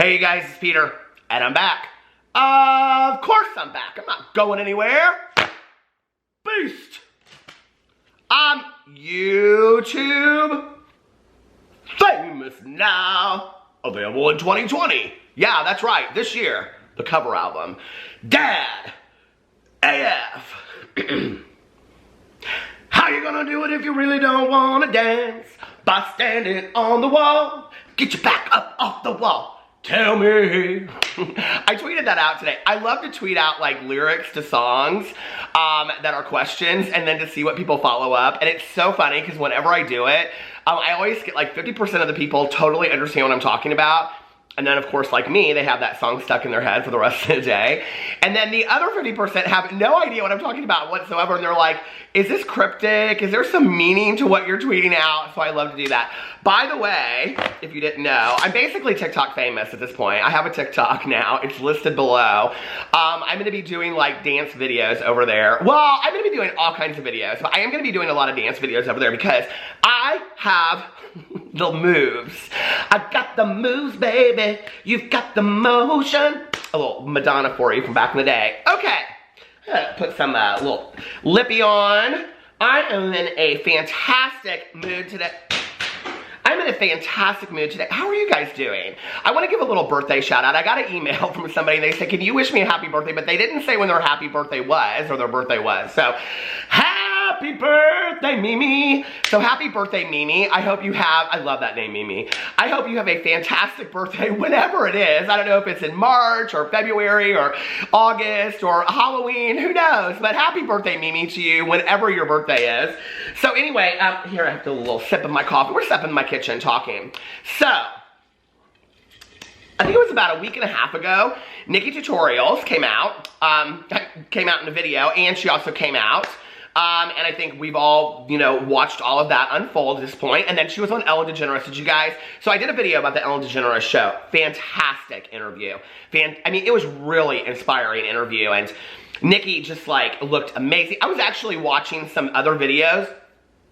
Hey you guys, it's Peter, and I'm back. Of course I'm back. I'm not going anywhere. Beast. I'm YouTube famous now. Available in 2020. Yeah, that's right. This year, the cover album. Dad AF. How you gonna do it if you really don't wanna dance? By standing on the wall. Get your back up off the wall. Tell me. I tweeted that out today. I love to tweet out like lyrics to songs that are questions and then to see what people follow up. And it's so funny because whenever I do it, I always get like 50% of the people totally understand what I'm talking about. And then, of course, like me, they have that song stuck in their head for the rest of the day. And then the other 50% have no idea what I'm talking about whatsoever. And they're like, is this cryptic? Is there some meaning to what you're tweeting out? So I love to do that. By the way, if you didn't know, I'm basically TikTok famous at this point. I have a TikTok now. It's listed below. I'm going to be doing like dance videos over there. Well, I'm going to be doing all kinds of videos. But I am going to be doing a lot of dance videos over there because I have the moves. I've got the moves, baby. You've got the motion. A little Madonna for you from back in the day. Okay. I'm gonna put some little lippy on. I am in a fantastic mood today. I'm in a fantastic mood today. How are you guys doing? I want to give a little birthday shout out. I got an email from somebody and they said, can you wish me a happy birthday? But they didn't say when their happy birthday was or their birthday was. So, happy birthday, Mimi. So happy birthday, Mimi. I hope you have, I love that name, Mimi. I hope you have a fantastic birthday whenever it is. I don't know if it's in March or February or August or Halloween, who knows? But happy birthday, Mimi, to you whenever your birthday is. So anyway, here I have a little sip of my coffee. We're sipping in my kitchen talking. So, I think it was about a week and a half ago, NikkieTutorials came out in a video, and she also came out. And I think we've all, you know, watched all of that unfold at this point. And then she was on Ellen DeGeneres. Did you guys? So I did a video about the Ellen DeGeneres show. Fantastic interview. I mean, it was really inspiring interview. And Nikkie just like looked amazing. I was actually watching some other videos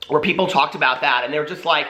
where people talked about that. And they were just like,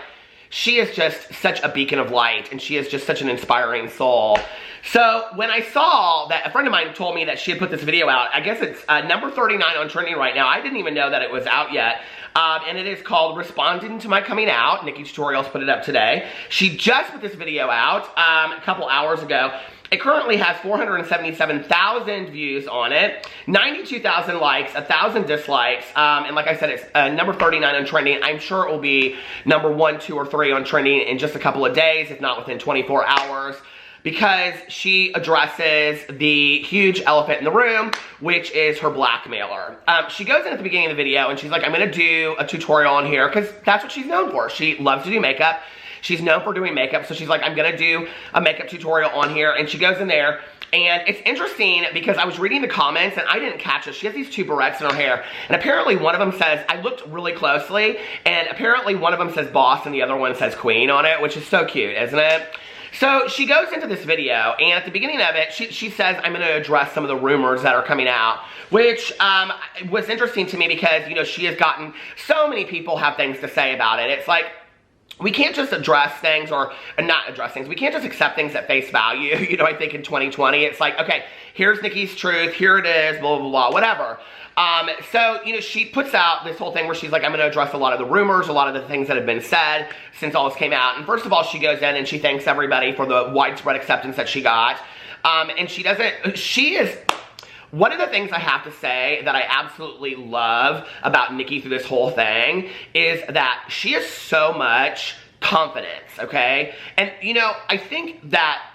she is just such a beacon of light. And she is just such an inspiring soul. So when I saw that, a friend of mine told me that she had put this video out. I guess it's number 39 on trending right now. I didn't even know that it was out yet. And it is called Responding to My Coming Out. NikkieTutorials put it up today. She just put this video out a couple hours ago. It currently has 477,000 views on it, 92,000 likes, 1,000 dislikes, and like I said, it's number 39 on trending. I'm sure it will be number 1, 2, or 3 on trending in just a couple of days, if not within 24 hours. Because she addresses the huge elephant in the room, which is her blackmailer. She goes in at the beginning of the video and she's like, I'm gonna do a tutorial on here, because that's what she's known for. She loves to do makeup. She's known for doing makeup, so she's like, I'm gonna do a makeup tutorial on here, and she goes in there. And it's interesting because I was reading the comments and I didn't catch it. She has these 2 barrettes in her hair. And apparently one of them says, I looked really closely, and apparently one of them says boss and the other one says queen on it, which is so cute, isn't it? So she goes into this video, and at the beginning of it, she says, I'm going to address some of the rumors that are coming out, which was interesting to me because, you know, she has gotten, so many people have things to say about it. It's like, we can't just address things or not address things. We can't just accept things at face value. You know, I think in 2020, it's like, okay, here's Nikkie's truth, here it is, blah, blah, blah, whatever. So, you know, she puts out this whole thing where she's like, I'm going to address a lot of the rumors, a lot of the things that have been said since all this came out. And first of all, she goes in and she thanks everybody for the widespread acceptance that she got. And she is, one of the things I have to say that I absolutely love about Nikkie through this whole thing is that she has so much confidence, okay? And, you know, I think that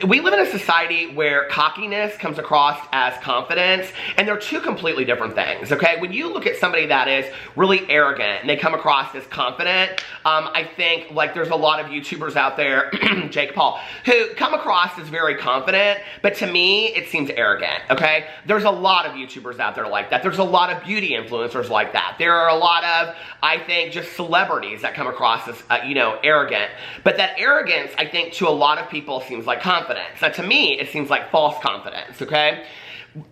we live in a society where cockiness comes across as confidence, and they're 2 completely different things, okay? When you look at somebody that is really arrogant and they come across as confident, I think, like, there's a lot of YouTubers out there, Jake Paul, who come across as very confident, but to me, it seems arrogant, okay? There's a lot of YouTubers out there like that. There's a lot of beauty influencers like that. There are a lot of, I think, just celebrities that come across as, you know, arrogant. But that arrogance, I think, to a lot of people seems like confidence. Now, to me, it seems like false confidence, okay?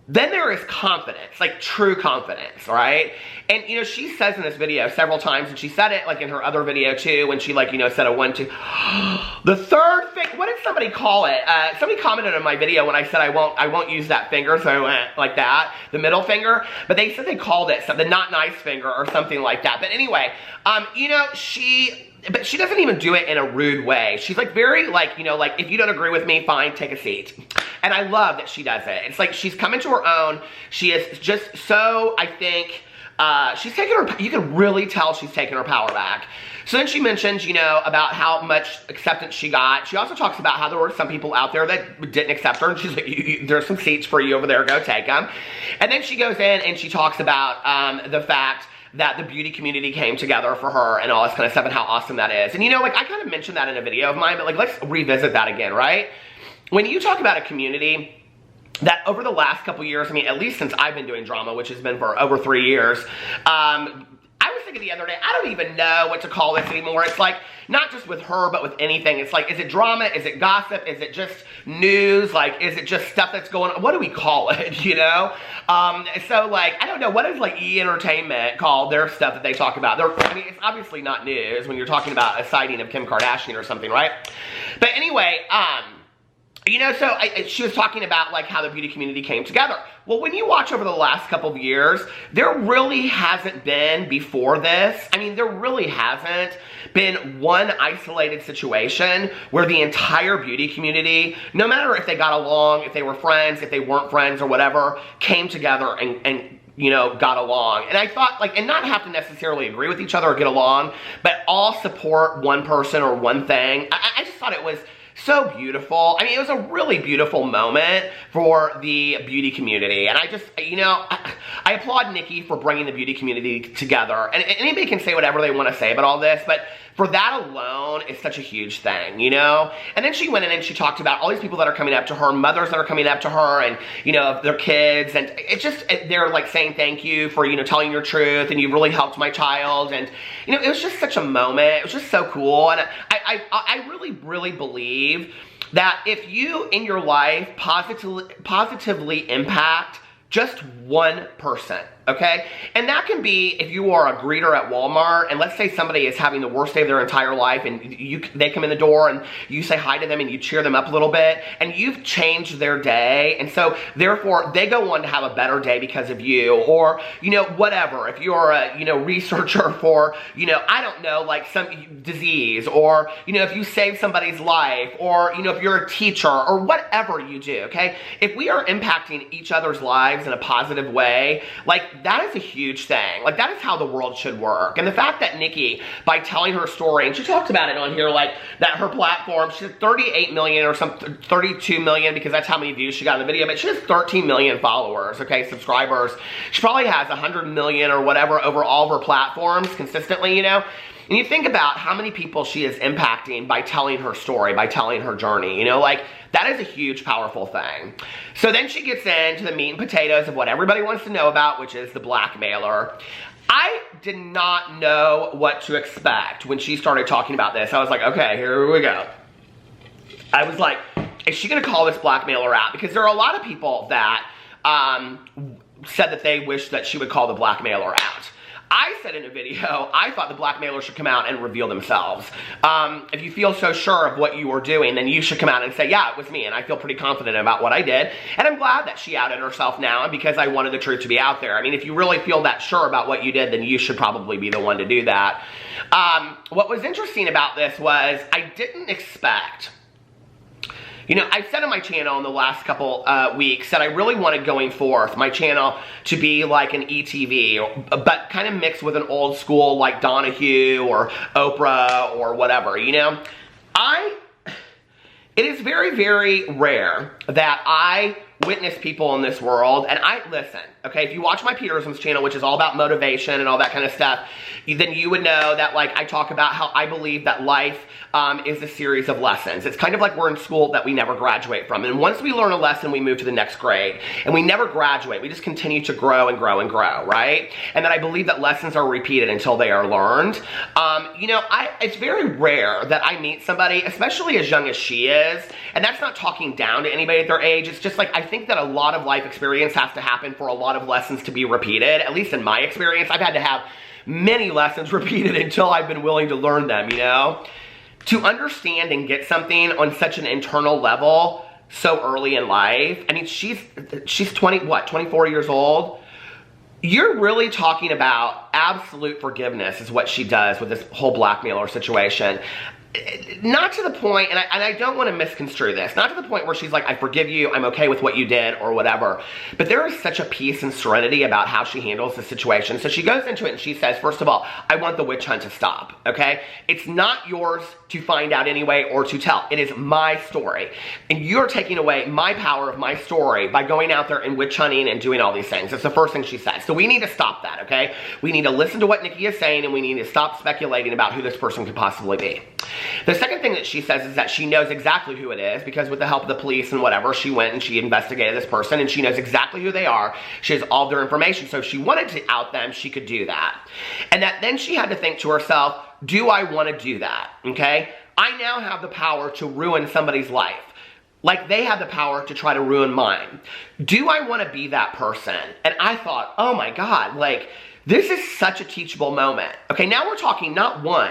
Then there is confidence, like true confidence, right? And, you know, she says in this video several times, and she said it like in her other video too, when she like, you know, said a 1, 2. The third thing, what did somebody call it? Somebody commented on my video when I said I won't use that finger, so I went like that, the middle finger, but they said they called it the not nice finger or something like that. But anyway, you know, but she doesn't even do it in a rude way. She's like very like, you know, like if you don't agree with me, fine, take a seat. And I love that she does it. It's like she's come into her own. She is just so, I think, she's taken her, you can really tell she's taken her power back. So then she mentions, you know, about how much acceptance she got. She also talks about how there were some people out there that didn't accept her, and she's like, there's some seats for you over there, go take them. And then she goes in and she talks about the fact that the beauty community came together for her and all this kind of stuff and how awesome that is. And you know, like I kind of mentioned that in a video of mine, but like let's revisit that again, right? When you talk about a community that over the last couple years, I mean, at least since I've been doing drama, which has been for over 3 years, I was thinking the other day, I don't even know what to call this anymore. It's like, not just with her, but with anything. It's like, is it drama? Is it gossip? Is it just news? Like, is it just stuff that's going on? What do we call it, you know? So like, I don't know, what is like E-Entertainment called their stuff that they talk about? I mean, it's obviously not news when you're talking about a sighting of Kim Kardashian or something, right? But anyway, you know, so she was talking about like how the beauty community came together. Well, when you watch over the last couple of years, there really hasn't been before this. I mean, there really hasn't been one isolated situation where the entire beauty community, no matter if they got along, if they were friends, if they weren't friends or whatever, came together and you know, got along. And I thought, like, and not have to necessarily agree with each other or get along, but all support one person or one thing. I just thought it was so beautiful. I mean, it was a really beautiful moment for the beauty community. And I just, you know, I applaud Nikkie for bringing the beauty community together. And anybody can say whatever they want to say about all this, but for that alone is such a huge thing, you know? And then she went in and she talked about all these people that are coming up to her, mothers that are coming up to her, and, you know, their kids. And it's just, they're like saying thank you for, you know, telling your truth, and you really helped my child. And, you know, it was just such a moment. It was just so cool. And I really, really believe that if you in your life positively impact just one person, okay? And that can be if you are a greeter at Walmart, and let's say somebody is having the worst day of their entire life, and they come in the door and you say hi to them and you cheer them up a little bit, and you've changed their day, and so therefore they go on to have a better day because of you. Or, you know, whatever, if you're a, you know, researcher for, you know, I don't know, like some disease, or, you know, if you save somebody's life, or, you know, if you're a teacher, or whatever you do, okay? If we are impacting each other's lives in a positive way, like, that is a huge thing. Like, that is how the world should work. And the fact that Nikkie, by telling her story, and she talked about it on here, like, that her platform, she had 38 million or something, 32 million, because that's how many views she got in the video, but she has 13 million followers, okay, subscribers. She probably has 100 million or whatever over all of her platforms consistently, you know? And you think about how many people she is impacting by telling her story, by telling her journey, you know, like, that is a huge, powerful thing. So then she gets into the meat and potatoes of what everybody wants to know about, which is the blackmailer. I did not know what to expect when she started talking about this. I was like, okay, here we go. I was like, is she gonna call this blackmailer out? Because there are a lot of people that said that they wish that she would call the blackmailer out. I said in a video, I thought the blackmailer should come out and reveal themselves. If you feel so sure of what you were doing, then you should come out and say, yeah, it was me, and I feel pretty confident about what I did. And I'm glad that she outed herself now, because I wanted the truth to be out there. I mean, if you really feel that sure about what you did, then you should probably be the one to do that. What was interesting about this was I didn't expect, you know, I've said on my channel in the last couple weeks that I really wanted going forth my channel to be like an ETV, but kind of mixed with an old school like Donahue or Oprah or whatever, you know? It is very, very rare that I witness people in this world, and listen, okay, if you watch my Peterson's channel, which is all about motivation and all that kind of stuff, then you would know that, like, I talk about how I believe that life is a series of lessons. It's kind of like we're in school that we never graduate from, and once we learn a lesson, we move to the next grade, and we never graduate. We just continue to grow and grow and grow, right? And that I believe that lessons are repeated until they are learned. You know, it's very rare that I meet somebody, especially as young as she is, and that's not talking down to anybody at their age. It's just like, I think that a lot of life experience has to happen for a lot of lessons to be repeated. At least in my experience, I've had to have many lessons repeated until I've been willing to learn them, you know? To understand and get something on such an internal level so early in life. I mean, she's 24 years old. You're really talking about absolute forgiveness is what she does with this whole Blackmailer situation. Not to the point, and I don't want to misconstrue this, not to the point where she's like, I forgive you, I'm okay with what you did, or whatever. But there is such a peace and serenity about how she handles the situation. So she goes into it and she says, first of all, I want the witch hunt to stop, okay? It's not yours to find out anyway or to tell. It is my story. And you're taking away my power of my story by going out there and witch hunting and doing all these things. That's the first thing she says. So we need to stop that, okay? We need to listen to what Nikkie is saying, and we need to stop speculating about who this person could possibly be. The second thing that she says is that she knows exactly who it is, because with the help of the police and whatever, she went and she investigated this person, and she knows exactly who they are. She has all their information, so if she wanted to out them, she could do that. And that then she had to think to herself, do I want to do that, okay? I now have the power to ruin somebody's life, like they have the power to try to ruin mine. Do I want to be that person? And I thought, oh my God, like, this is such a teachable moment. Okay, now we're talking not one,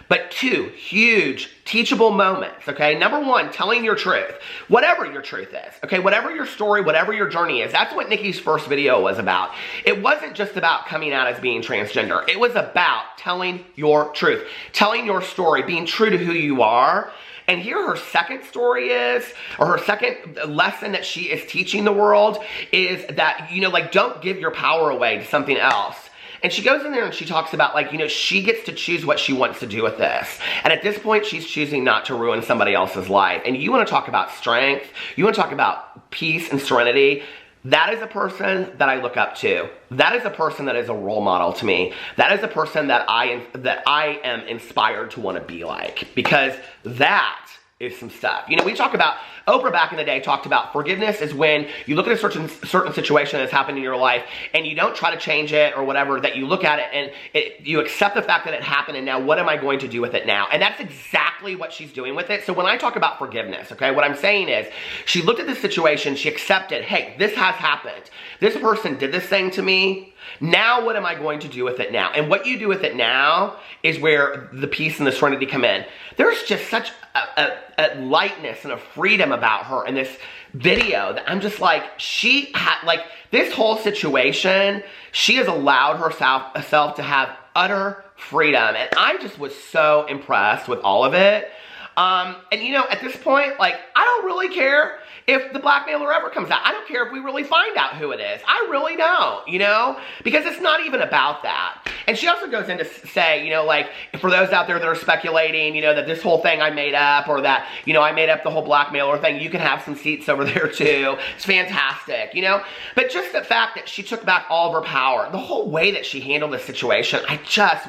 but two huge teachable moments, okay? Number one, telling your truth. Whatever your truth is, okay? Whatever your story, whatever your journey is. That's what Nikkie's first video was about. It wasn't just about coming out as being transgender. It was about telling your truth, telling your story, being true to who you are. And here her second story is, or her second lesson that she is teaching the world is that, you know, like, don't give your power away to something else. And she goes in there and she talks about, like, you know, she gets to choose what she wants to do with this. And at this point, she's choosing not to ruin somebody else's life. And you want to talk about strength, you want to talk about peace and serenity. That is a person that I look up to. That is a person that is a role model to me. That is a person that I am inspired to want to be like. Because that is some stuff. You know, we talk about, Oprah back in the day talked about forgiveness is when you look at a certain situation that's happened in your life and you don't try to change it or whatever, that you look at it and you accept the fact that it happened, and now what am I going to do with it now? And that's exactly what she's doing with it. So when I talk about forgiveness, okay, what I'm saying is she looked at this situation, she accepted, hey, this has happened. This person did this thing to me. Now what am I going to do with it now? And what you do with it now is where the peace and the serenity come in. There's just such a lightness and a freedom about her in this video that I'm just like, she had, like, this whole situation, she has allowed herself to have utter freedom. And I just was so impressed with all of it. And you know, at this point, like, I don't really care if the Blackmailer ever comes out. I don't care if we really find out who it is. I really don't, you know, because it's not even about that. And she also goes in to say, you know, like, for those out there that are speculating, you know, that this whole thing I made up, or that, you know, I made up the whole Blackmailer thing, you can have some seats over there too. It's fantastic, you know. But just the fact that she took back all of her power, the whole way that she handled the situation, I just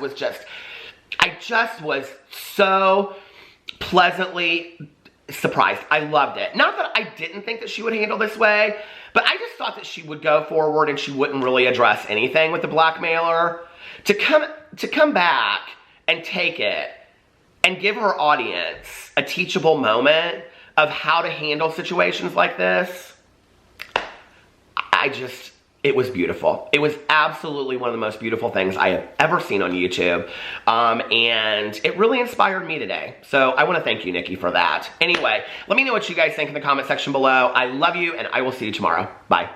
was so pleasantly surprised. I loved it. Not that I didn't think that she would handle this way, but I just thought that she would go forward and she wouldn't really address anything with the Blackmailer. To come back and take it and give her audience a teachable moment of how to handle situations like this, it was beautiful. It was absolutely one of the most beautiful things I have ever seen on YouTube. And it really inspired me today. So I want to thank you, Nikkie, for that. Anyway, let me know what you guys think in the comment section below. I love you, and I will see you tomorrow. Bye.